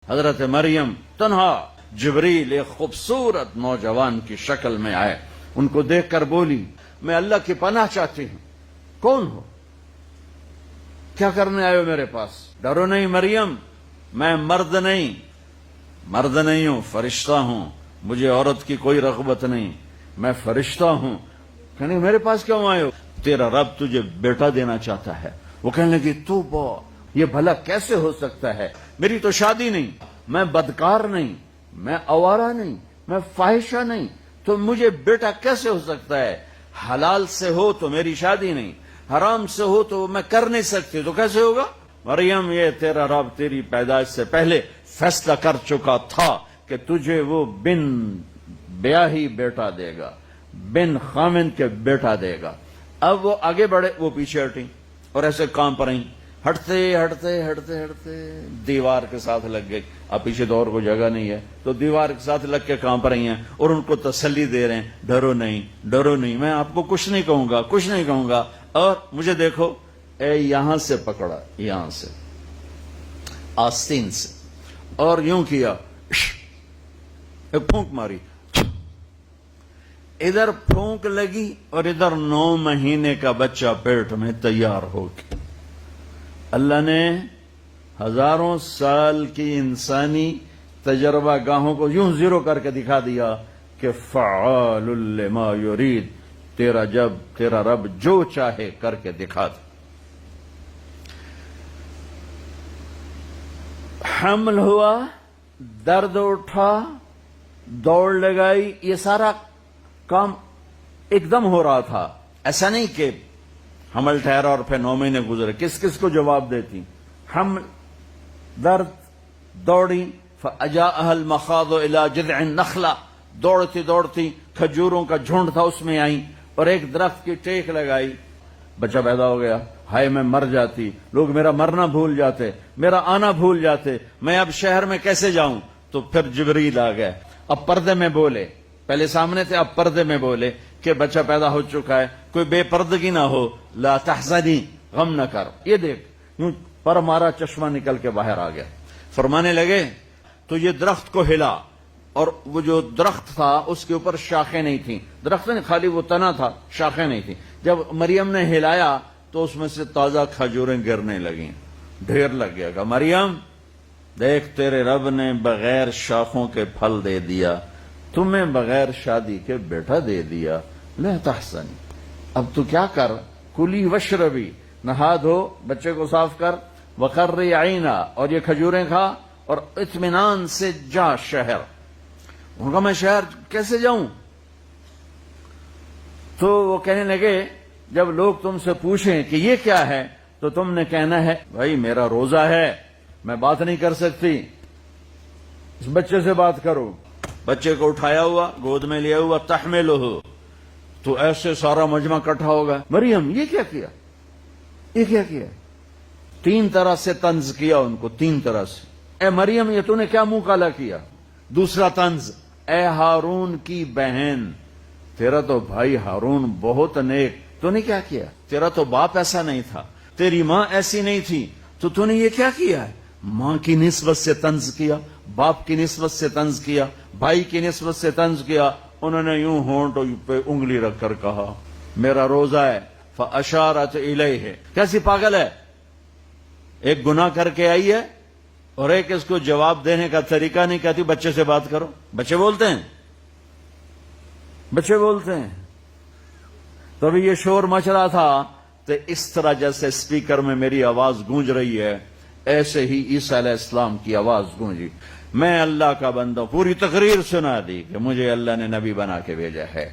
حضرت مریم تنہا جبریل ایک خوبصورت نوجوان کی شکل میں آئے، ان کو دیکھ کر بولی میں اللہ کی پناہ چاہتی ہوں، کون ہو؟ کیا کرنے آئے ہو میرے پاس؟ ڈرو نہیں مریم، میں مرد نہیں ہوں، فرشتہ ہوں، مجھے عورت کی کوئی رغبت نہیں، میں فرشتہ ہوں۔ کہنے میرے پاس کیوں آئے ہو؟ تیرا رب تجھے بیٹا دینا چاہتا ہے۔ وہ کہنے لگی توبہ، یہ بھلا کیسے ہو سکتا ہے؟ میری تو شادی نہیں، میں بدکار نہیں، میں آوارہ نہیں، میں فاحشہ نہیں، تو مجھے بیٹا کیسے ہو سکتا ہے؟ حلال سے ہو تو میری شادی نہیں، حرام سے ہو تو میں کر نہیں سکتی، تو کیسے ہوگا؟ مریم یہ تیرا رب تیری پیدائش سے پہلے فیصلہ کر چکا تھا کہ تجھے وہ بن بیاہی بیٹا دے گا، بن خامن کے بیٹا دے گا۔ اب وہ آگے بڑھے، وہ پیچھے ہٹیں اور ایسے کام پر رہیں، ہٹتے دیوار کے ساتھ لگ گئی۔ اب پیچھے تو اور کوئی جگہ نہیں ہے، تو دیوار کے ساتھ لگ کے کام پر رہی ہیں اور ان کو تسلی دے رہے ہیں ڈرو نہیں، میں آپ کو کچھ نہیں کہوں گا۔ اور مجھے دیکھو، اے یہاں سے پکڑا، یہاں سے آستین سے، اور یوں کیا، ایک پھونک ماری، ادھر پھونک لگی اور ادھر 9 مہینے کا بچہ پیٹ میں تیار ہو گیا۔ اللہ نے ہزاروں سال کی انسانی تجربہ گاہوں کو یوں زیرو کر کے دکھا دیا کہ فعال لما یرید، تیرا رب جو چاہے کر کے دکھا دے۔ حمل ہوا، درد اٹھا، دوڑ لگائی، یہ سارا کام ایک دم ہو رہا تھا۔ ایسا نہیں کہ حمل ٹھہرا اور پھر 9 مہینے گزرے، کس کو جواب دیتی؟ حمل، درد، دوڑی، فَأَجَاءَهَا الْمَخَاضُ إِلَى جِذْعِ النَّخْلَةِ، دوڑتی کھجوروں کا جھنڈ تھا، اس میں آئیں اور ایک درخت کی ٹیک لگائی، بچہ پیدا ہو گیا۔ ہائے میں مر جاتی، لوگ میرا مرنا بھول جاتے، میرا آنا بھول جاتے، میں اب شہر میں کیسے جاؤں؟ تو پھر جبریل آ گئے، اب پردے میں بولے، پہلے سامنے تھے اب پردے میں بولے کہ بچہ پیدا ہو چکا ہے، کوئی بے پردگی نہ ہو، لا تحزنی، غم نہ کر۔ یہ دیکھ، یوں پر مارا، چشمہ نکل کے باہر آ گیا۔ فرمانے لگے تو یہ درخت کو ہلا، اور وہ جو درخت تھا اس کے اوپر شاخیں نہیں تھیں، درخت نہیں، خالی وہ تنا تھا، شاخیں نہیں تھیں۔ جب مریم نے ہلایا تو اس میں سے تازہ کھجوریں گرنے لگیں، ڈھیر لگ گیا۔ کہ مریم دیکھ، تیرے رب نے بغیر شاخوں کے پھل دے دیا، تمہیں بغیر شادی کے بیٹا دے دیا، لا تحزنی، اب تو کیا کر، کلی وشربی، نہا دھو، بچے کو صاف کر، وقرری عینا، اور یہ کھجوریں کھا، اور اطمینان سے جا شہر۔ ان کا میں شہر کیسے جاؤں؟ تو وہ کہنے لگے جب لوگ تم سے پوچھیں کہ یہ کیا ہے تو تم نے کہنا ہے بھائی میرا روزہ ہے، میں بات نہیں کر سکتی، اس بچے سے بات کرو۔ بچے کو اٹھایا ہوا، گود میں لیا ہوا، تحملہ، تو ایسے سارا مجمع اکٹھا ہوگا، مریم یہ کیا کیا، یہ کیا کیا؟ 3 طرح سے طنز کیا ان کو، 3 طرح سے۔ اے مریم یہ تو نے کیا منہ کالا کیا؟ دوسرا طنز، اے ہارون کی بہن، تیرا تو بھائی ہارون بہت نیک، تو نے کیا کیا؟ تیرا تو باپ ایسا نہیں تھا، تیری ماں ایسی نہیں تھی، تو نے یہ کیا کیا ہے؟ ماں کی نسبت سے طنز کیا، باپ کی نسبت سے طنز کیا، بھائی کی نسبت سے طنز کیا۔ انہوں نے یوں ہونٹ پہ انگلی رکھ کر کہا میرا روزہ ہے، فاشارت الیہ۔ کیسی پاگل ہے، ایک گناہ کر کے آئی ہے اور ایک اس کو جواب دینے کا طریقہ نہیں، کہتی بچے سے بات کرو۔ بچے بولتے ہیں۔ تو ابھی یہ شور مچ رہا تھا، تو اس طرح جیسے اسپیکر میں میری آواز گونج رہی ہے، ایسے ہی عیسیٰ علیہ السلام کی آواز گونجی، میں اللہ کا بندہ، پوری تقریر سنا دی کہ مجھے اللہ نے نبی بنا کے بھیجا ہے۔